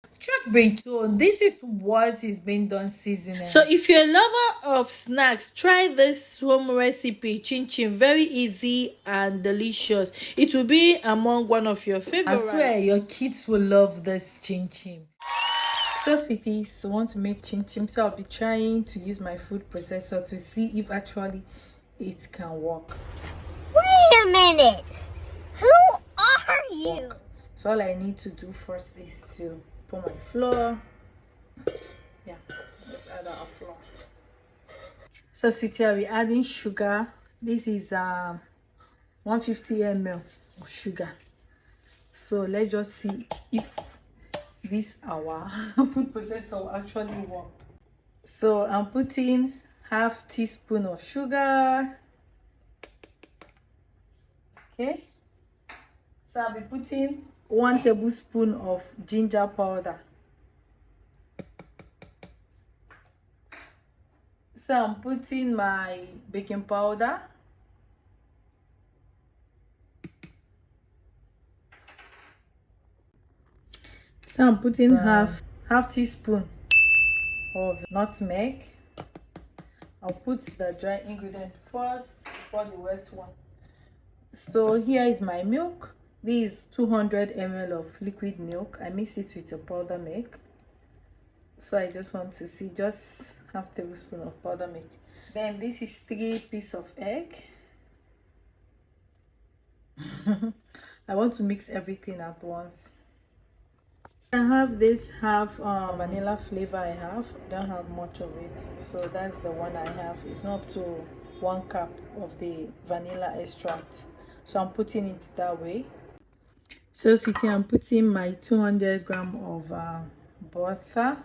Track Beto, this is what is being done seasoning. So if you're a lover of snacks, try this home recipe chin chin. Very easy and delicious. It will be among one of your I favorites. swear your kids will love this chin chin. So sweeties, I want to make chin chin, so I'll be trying to use my food processor to see if actually it can work. Wait a minute. Who are you? So all I need to do first is to put my flour. Yeah, just add our flour. So sweetie, I'll be adding sugar. This is 150 ml of sugar. So let's just see if this our food processor will actually work. So I'm putting half teaspoon of sugar. Okay, so I'll be putting 1 tablespoon of ginger powder. So I'm putting my baking powder. So I'm putting half teaspoon of nutmeg. I'll put the dry ingredient first before the wet one. So here is my milk. This is 200 ml of liquid milk. I mix it with a powder milk. So I just want to see just half tablespoon of powder milk. Then this is 3 pieces of egg. I want to mix everything at once. I have this half vanilla flavor. I don't have much of it, so that's the one I have. It's not up to 1 cup of the vanilla extract, so I'm putting it that way. So sweetie, I'm putting my 200 gram of butter.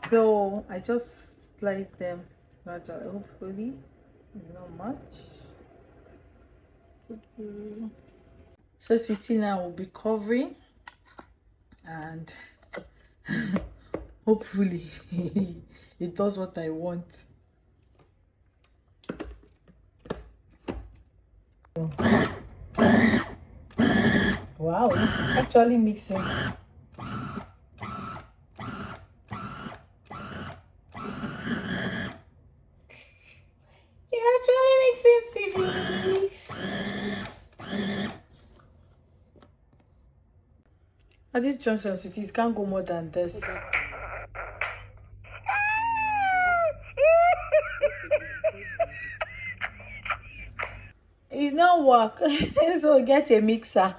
So I just slice them gradually. Hopefully it's not much. So sweetie, now we'll be covering, and hopefully it does what I want. Wow, it's actually mixing. It's actually mixing, series. At this junction, it can't go more than this. It not work. So get a mixer.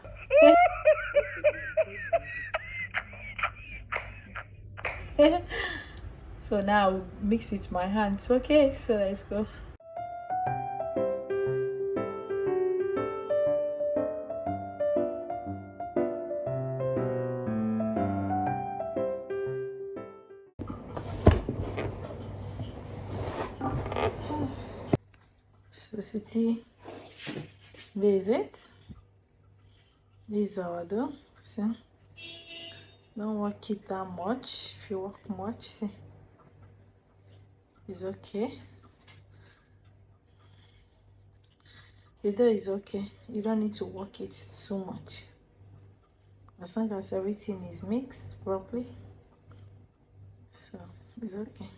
So now I'll mix with my hands. Okay, so let's go. So sweetie, this is it. This is our dough. See, don't work it that much. If you work much, see, it's okay. The dough is okay. You don't need to work it so much. As long as everything is mixed properly, so it's okay.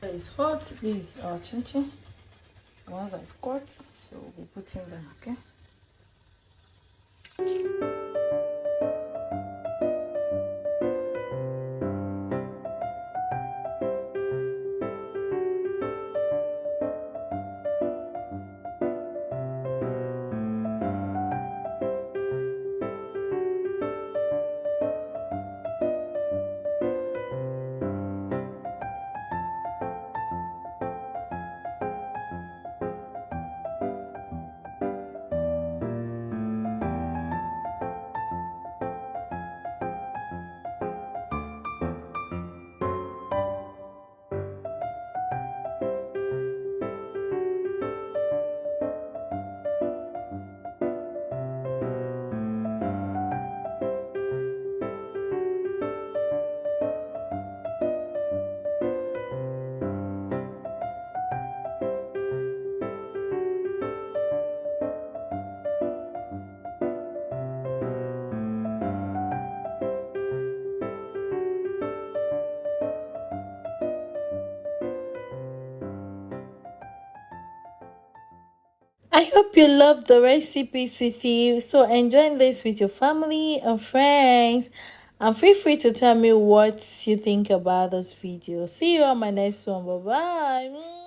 It's hot. This is our chin chin. The ones I've got, so we'll be putting them. Okay. I hope you love the recipe, sweetie. So enjoy this with your family and friends. And feel free to tell me what you think about this video. See you on my next one. Bye bye.